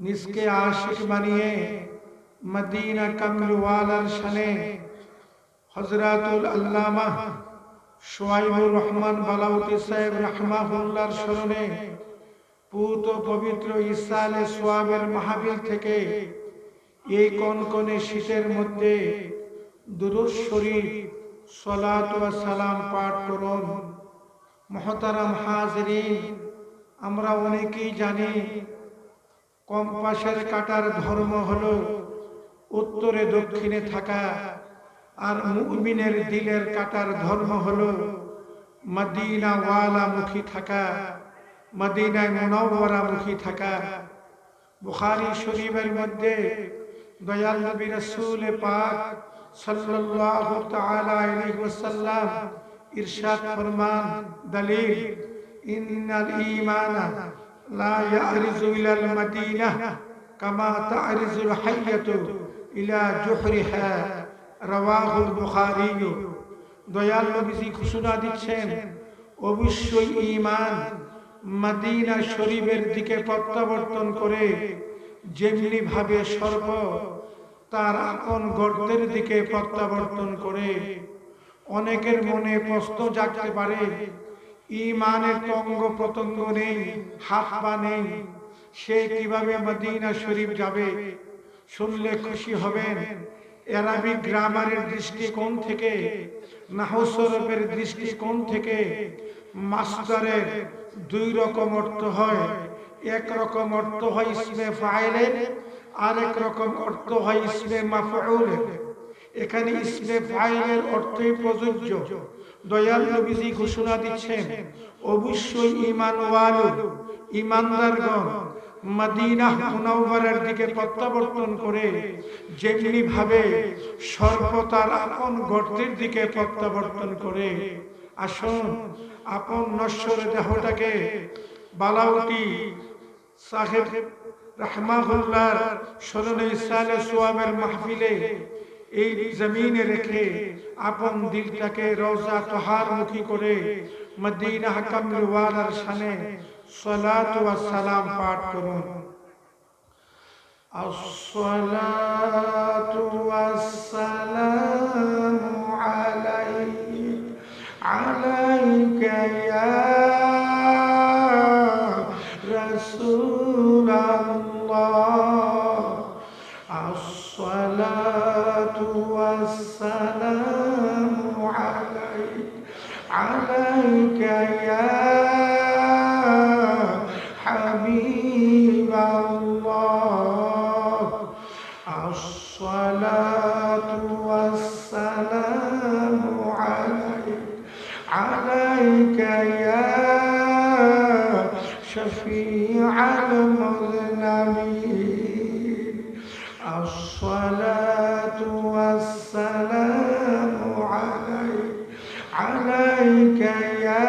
নিজকে আশিক বানিয়ে মদিনা কামরওয়ালার শানে হযরতুল আল্লামা শুআইবুর রহমান বালাউতি সাহেব রাহমাহুল্লাহর স্মরণে পূত পবিত্র ইসালে সোয়াবের মাহফিল থেকে এই কনকনে শীতের মধ্যে দুরূদ শরীফ সালাত ওয়া সালাম পাঠ করুন। মুহতারাম হাজিরিন, আমরা অনেকেই জানি কম্পাসের কাঁটার ধর্ম হলো উত্তরে দক্ষিণে থাকা, আর মুমিনের দিলের কাঁটার ধর্ম হলো মদিনা ওয়ালা মুখী থাকা, মদিনায় মুনাওয়ারা মুখী থাকা। বুখারী শরীফের মধ্যে দয়াল নবী রাসূল পাক সাল্লাল্লাহু তাআলা আলাইহি ওয়াসাল্লাম ইরশাদ ফরমান, দলিল ইন্নাল ঈমানা লা ইয়ারিজু ইলাল মদিনাহ কামা তারিজুল হাইয়াতু ইলা জুহরিহা, রাওয়াহুল বুখারী। দয়াল নবীজি ঘোষণা দিচ্ছেন, অবশ্যই ঈমান মদিনা শরীফের দিকে প্রত্যাবর্তন করে যেমনি ভাবে সর্প তার আপন গর্তের দিকে প্রত্যাবর্তন করে। অনেকের মনে প্রশ্ন জাগতে পারে, ঈমানের অঙ্গ প্রত্যঙ্গ নেই, হাত পা নেই, সে কিভাবে মদিনা শরীফ যাবে? শুনলে খুশি হবেন, আরবি গ্রামারের দৃষ্টিকোণ থেকে, নাহু সরফের দৃষ্টিকোণ থেকে মাসদারের দুই রকম অর্থ হয়। এক রকম অর্থ হয় ইসমে ফাইলের, আরেক রকম অর্থ হয় ইসমে মাফউলের। এখানে ইসমে ফাইলের অর্থই প্রযোজ্য। দয়াল নবীজি ঘোষণা দিচ্ছেন, অবশ্যই ঈমানওয়ালা ঈমানদারগণ মদিনা মুনাওয়ারার দিকে প্রত্যাবর্তন করে যেমনি ভাবে সর্প তার আপন গর্তের দিকে প্রত্যাবর্তন করে। আসুন আপন নশ্বর দেহটাকে বালাউতি সাহেব রাহমাহুল্লাহর স্মরণে ইসালে সোয়াবের মাহফিলে এই জমিনে রেখে আপন দিলটাকে রওজা তোহার মুখী করে মদিনা কামরওয়ালার শানে সালাত ওয়া সালাম পাঠ করুন। আসসালাতু ওয়াসসালামু আলাইকা ইয়া রাসূলাল্লাহ, আসসালাতু ওয়াসসালামু আলাইকা ইয়া হাবিবাল্লাহ, আসসালাতু ওয়াসসালামু আলাইকা ইয়া শফিআল মুযনিবিন, আসসালাতু ওয়াসসালামু আলাইকা ইয়া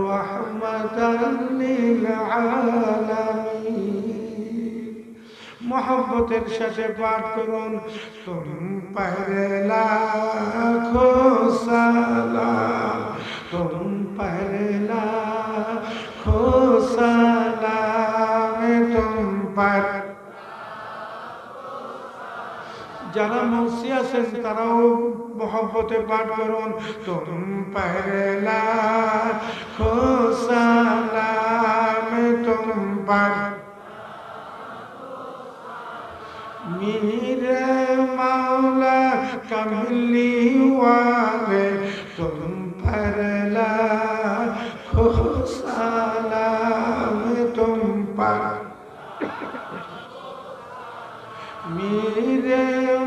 রাহমাতাল লিল আলামিন। মোহব্বতের সাথে পাঠ করুন, তুম পর লাখো সালাম, তুম পর লাখো সালাম, তুম পর। যারা মৌসি আছেন তারাও মোহব্বতে পাঠ করুন, তুম পর লাখো সালাম, তুম পর। मेरे मौला कमली वाले तुम पर लाखो सलाम, तुम पर। मेरे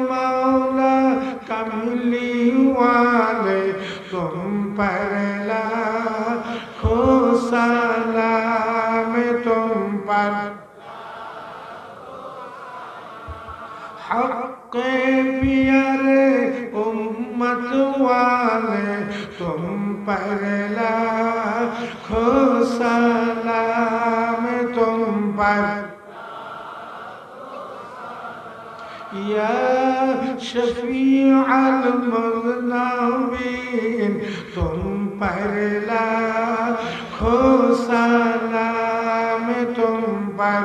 मौला कमली वाले तुम पर लाखो सलाम, तुम पर। हक़्क़े प्यारे उम्मत वाले तुम पर लाखो सलाम, तुम पर। या शफीअल मुज़निबीन तुम पर लाखो सलाम, तुम पर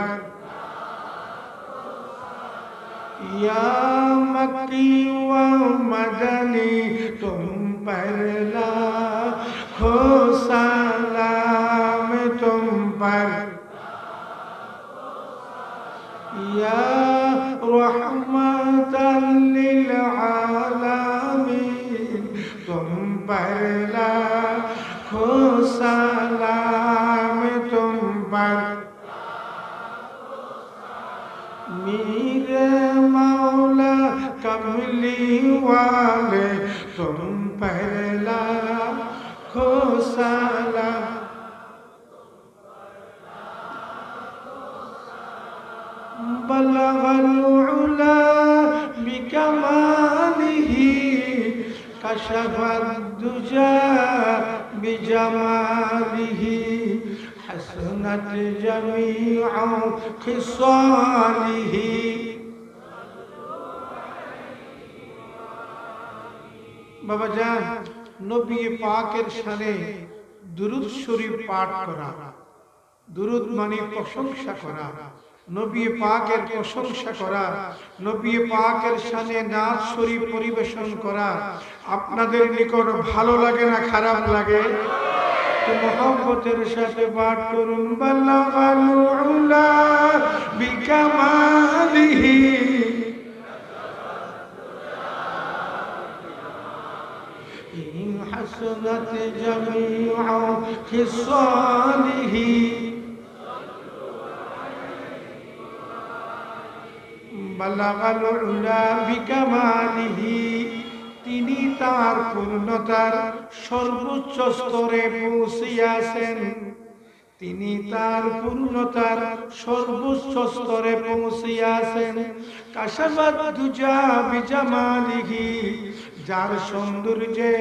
या मक्की व मदनी तुम पर लाखों सलाम तुम पर या रहमतन लिल आलमीन तुम पर लाखों सलाम तुम पर मेरे मौला कमली वाले तुम पर लाखों सलाम बलगल उला बिकमालिही कशफद दुजा बिजमालिही हसनत जमीअ खिसालिही बाबा जान नबी पाकेर शाने दुरूद शरीफ पाठ करा दुरूद माने प्रशंसा करा नबी पाकेर प्रशंसा करा नबी पाकेर शाने नाच शरीफ परिवेशन करा आपनादेर निकट भालो लागे ना खाराप लागे तो मोहब्बतेर साथे पाठ करुन बल्लागाल उला बिकमालिही हसनत जमीअ खिसालिही बलगल उला बिकमालिही তিনি তার পূর্ণতার সর্বোচ্চ স্তরে পৌঁছিয়াছেন তিনি তার পূর্ণতার সর্বোচ্চ স্তরে পৌঁছিয়াছেন কাশাফাত দুজা বিজামালিহি যার সৌন্দর্যে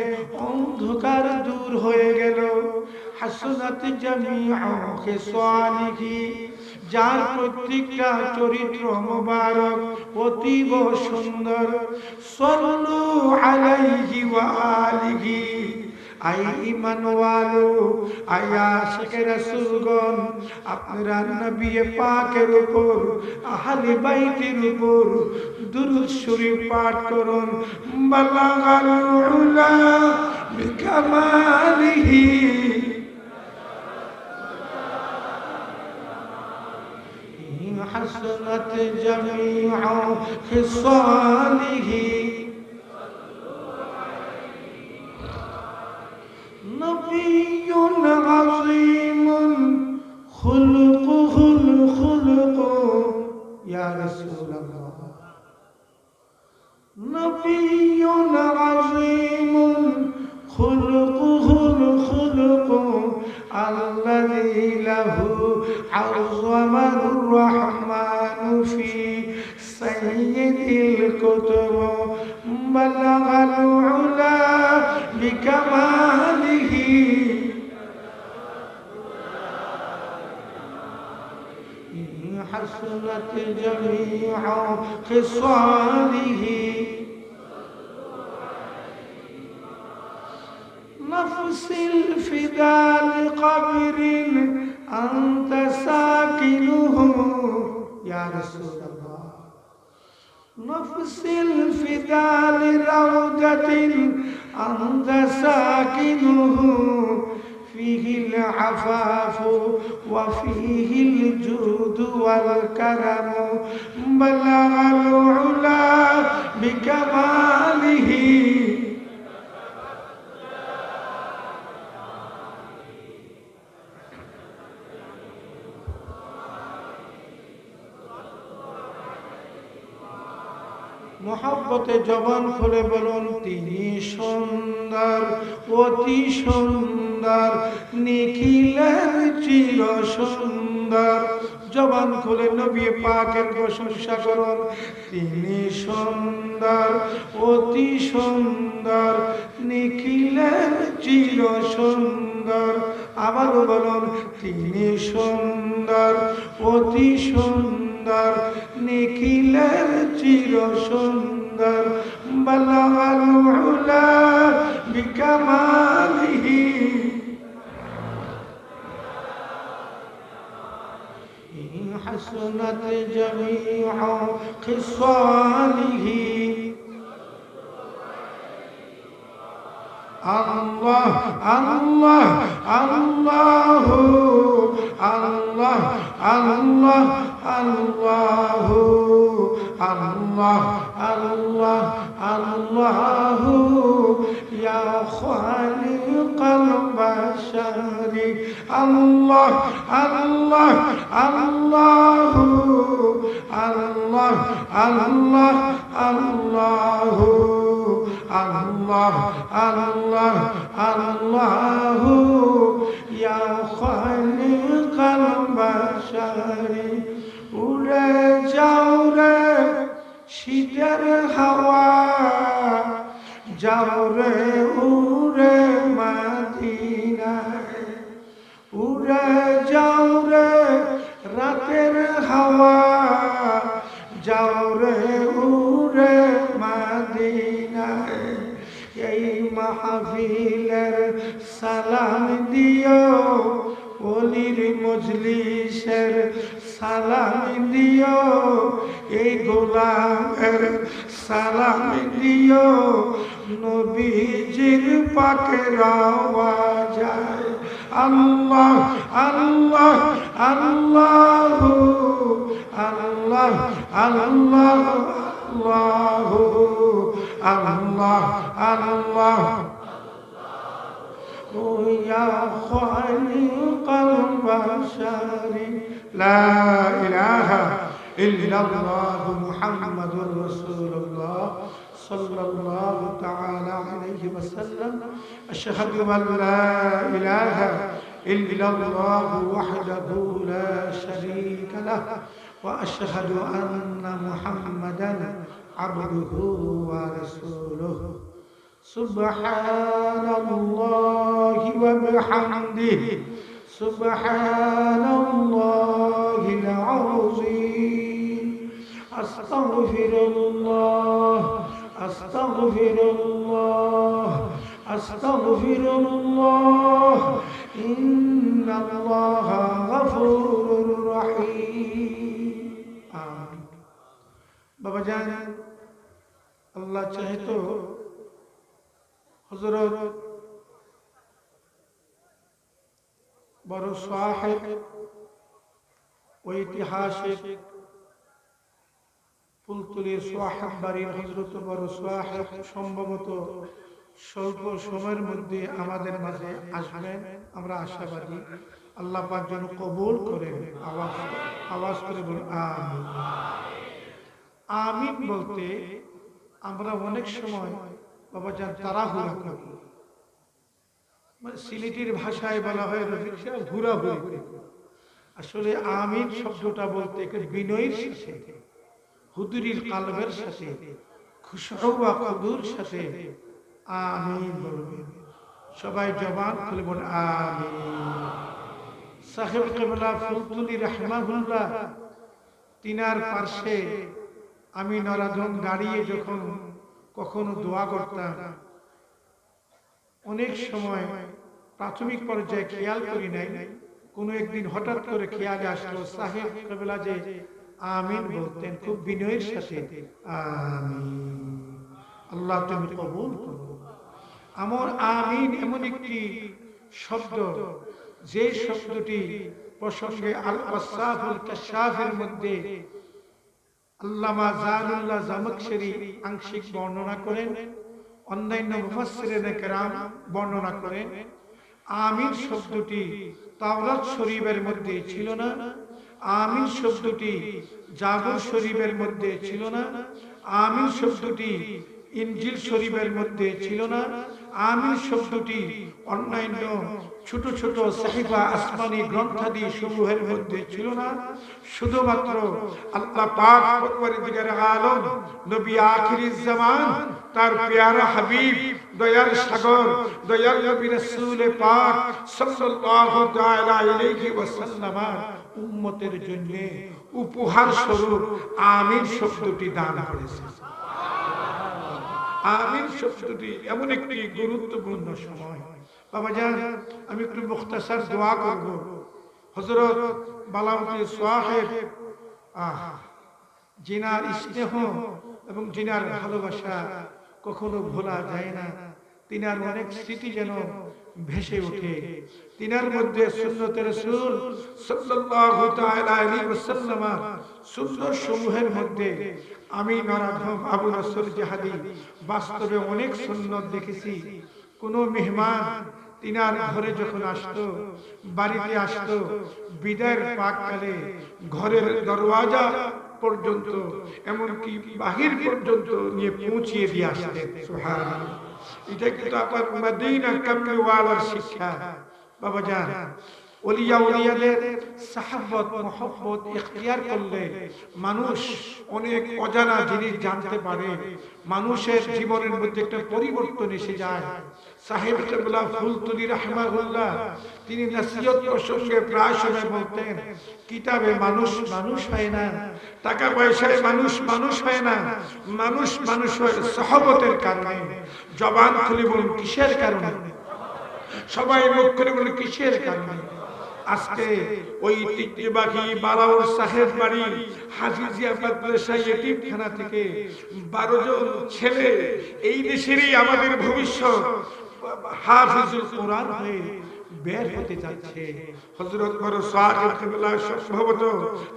অন্ধকার দূর হয়ে গেল হাসনাত জামিআ খিসালিহি যার প্রত্যেকটা চরিত্র মুবারক অতীব সুন্দর সাল্লু আলাইহি ওয়া আলিহি আই ঈমানওয়ালো আই আশিকে রাসূলগণ আপনারা নবী পাকের উপর আহলে বাইতের উপর দুরূদ শরীফ পাঠ করুন বালাগাল উলা বিকামালিহি حسنت جميع خصاله نبي عظيم خلقه الخلق يا رسول الله نبي عظيم خلقه الخلق الذي له عظم الرحمن في سيد الكتب بلغ العلا بكماله حسنت جميع خصاله نفس الفداء لقبر أنت ساكنه يا رسول الله نفس الفداء لروضة أنت ساكنه فيه العفاف وفيه الجود والكرم بلغ العلا بكماله मोहब्बते जबान खुले बोलुन तिनी सुंदर अति सुंदर निखिलेर चिर सुंदर जबान खुले नबी पाकेर प्रशंसा करुन तिनी सुंदर अति सुंदर निखिलेर चिर सुंदर आबार बोलुन तिनी सुंदर अति सुंदर निखिलेर चिर सुंदर बलगल उला बिकमालिही حسنت جميع خصاله الله الله الله الله الله الله الله الله الله يا خالق البشر الله الله الله الله الله الله الله الله الله يا خالق البشر উড়ে যাও রে শীতের হাওয়া যাও রে উড়ে মদিনায় উড়ে যাও রে রাতের হাওয়া যাও রে উড়ে মদিনায় এই মাহফিলের সালাম দিও ওলির মজলিসের সালাম দিও এই গোলামের সালাম দিও নবীজির পাকের আওয়াজ আল্লাহ আল্লাহ আল্লাহ আল্লাহ আল্লাহ আল্লাহ আল্লাহ يا خالق البشر لا إله إلا الله محمد رسول الله صلى الله تعالى عليه وسلم أشهد أن لا إله إلا الله وحده لا شريك له وأشهد أن محمدا عبده ورسوله سبحان الله وبحمده سبحان الله العظيم أستغفر الله أستغفر الله أستغفر الله إن الله غفور رحيم آمين بابا جان الله চাইতো হযরত বড় সাহেব ঐতিহাসিক ফুলতলি সাহেব বাড়ির হযরত বড় সাহেব সম্ভবত স্বল্প সময়ের মধ্যে আমাদের মাঝে আসবেন আমরা আশাবাদী আল্লাহ পাক যেন কবুল করেন আওয়াজ করে বলুন আমিন আমিন বলতে আমরা অনেক সময় বাবা যান তাড়াহুড়া করি মানে সিলেটের ভাষায় বলা হয় রফিক সাহেব হুড়াহুড়ি আসলে আমিন শব্দটা বলতে একটা বিনয়ের সাথে হুজুরির কালবের সাথে খুশবু বা কদুর সাথে আমিন বলবেন সবাই জবান খুলে বলেন আমিন সাহেব কিবলা ফুলতুলি রাহমাহুল্লাহ তিনার পাশে আমি নরাধম দাঁড়িয়ে যখন কখনো দোয়া করতাম অনেক সময় প্রাথমিক পর্যায়ে খেয়াল করি নাই কোনো একদিন হঠাৎ করে খেয়ালে আসলো সাহেব কিবলা যে আমিন বলতেন খুব বিনয়ের সাথে আমিন আল্লাহ তুমি কবুল করো আমার আমিন এমন একটি শব্দ যে শব্দটি প্রসঙ্গে আল ওয়াসাফুল কাশাফের মধ্যে আল্লামা জালালুল্লাহ জামাখশরী আংশিক বর্ণনা করেন অন্যান্য মুফাসসিরিনে কেরাম বর্ণনা করেন আমিন শব্দটি তাওরাত শরীফের মধ্যে ছিল না আমিন শব্দটি জাবর শরীফের মধ্যে ছিল না আমিন শব্দটি ইনজিল শরীফের মধ্যে ছিল না আমিন শব্দটি অন্যান্য ছোট ছোট সাহিফা আসমানি গ্রন্থাদি সমূহের মধ্যে ছিল না শুধুমাত্র আল্লাহ পাক পরওয়ারদিগার আলম নবী আখিরিজ জামান তার প্যারা হাবিব দয়ার সাগর দয়ার নবী রাসূল পাক সাল্লাল্লাহু তাআলা আলাইহি ওয়াসাল্লাম উম্মতের জন্য উপহার স্বরূপ আমিন শব্দটি দান করেছে আমিন শব্দটি এমন একটি গুরুত্বপূর্ণ সময় বাবা জান আমি একটু মুখতাসার দোয়া করব হযরত বালাউদ্দিন সাহেব আহ, জিনার স্নেহ এবং জিনার ভালোবাসা কখনো ভোলা যায় না। তিনার অনেক স্মৃতি যেন ভেসে ওঠে। তিনার মধ্যে সুন্নতে রাসূল সাল্লাল্লাহু তাআলা আলাইহি ওয়াসাল্লাম সুন্নাত সমূহের মধ্যে আমি নরাধম আবু নসর জাহাদি বাস্তবে অনেক সুন্নত দেখেছি। কোন মেহমান তিনার ঘরে যখন আসতো, বাড়িতে আসতো, বিদায়ের পাককালে ঘরের দরওয়াজা পর্যন্ত এমনকি বাহির পর্যন্ত নিয়ে পৌঁছিয়ে দিয়ে আসতেন। সুবহানাল্লাহ। এটা কিন্তু আপনার মদিনা কামলিওয়ালার শিক্ষা। বাবা জান, ওলিয়া ওলিয়াদের সাহাবত মহব্বত ইখতিয়ার করলে মানুষ অনেক অজানা জিনিস জানতে পারে। মানুষের জীবনের মধ্যে একটা পরিবর্তন এসে যায়। সাহেব কেবলা ফুলতুলি রাহমাহুল্লাহ তিনি নসিহত প্রসঙ্গে প্রায় সময় বলতেন, কিতাবে মানুষ মানুষ হয় না, টাকা পয়সায় মানুষ মানুষ হয় না, মানুষ মানুষ হয় সহবতের কারণে। জবান খুলে বলুন কিসের কারণে? সবাই মুখ করে বলুন কিসের কারণে? আজকে ওই ঐতিহ্যবাহী বালাউল সাহেব বাড়ি হাফিজিয়া মাদ্রাসা ইতিমখানা থেকে 12 জন ছেলে এই দেশেরই আমাদের ভবিষ্যৎ হাফিজুল কোরআন হয়ে বের হতে যাচ্ছে। হযরত বড় সাহেব কেবলা সম্ভবত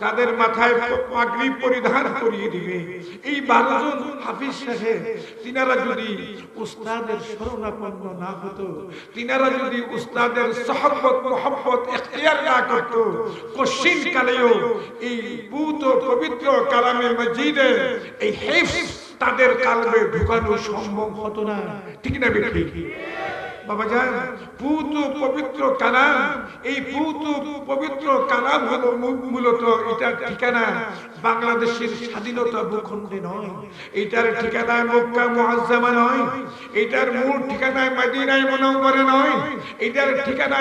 তাদের মাথায় পাগড়ি পরিধান করিয়ে দিবে। এই 12 জন হাফিজ সাহেব তিনারা যদি উস্তাদের শরণাপন্ন না হতো, তিনারা যদি উস্তাদের সহবত মোহাব্বত ইখতিয়ার না করত, কশিন কালেও এই পুত পবিত্র কালামে মজিদে এই হিফজ তাদের কালবে ঢুকানো সম্ভব হতো না। ঠিক না বেঠিক? বাবা জান, পুত পবিত্র কালাম, এই পুত পবিত্র কালাম হলো মূলত এটার ঠিকানা বাংলাদেশের স্বাধীনতা ভূখণ্ডে নয়, এটার ঠিকানা মক্কা মুআজ্জামা নয়, এটার মূল ঠিকানা মদিনায়ে মুনাওয়ারা নয়, এটার ঠিকানা